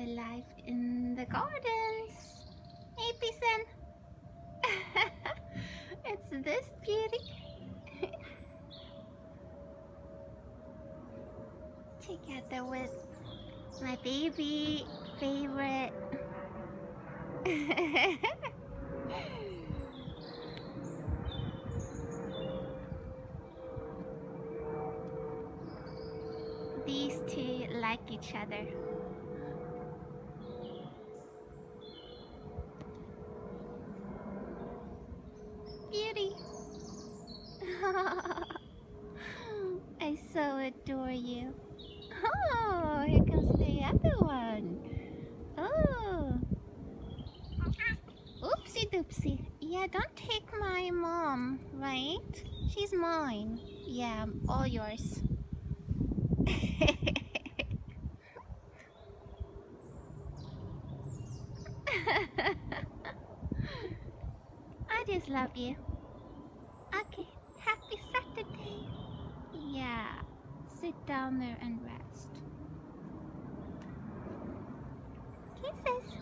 alive in the gardens. Hey, Pison. It's this beauty. Together with my baby favorite. These two like each other. Beauty. I so adore you. Oh, here comes the other one. Oh. Oopsie doopsie. Yeah, don't take my mom, right? She's mine. Yeah, all yours. I just love you. Okay, happy Saturday. Yeah, sit down there and rest. Kisses.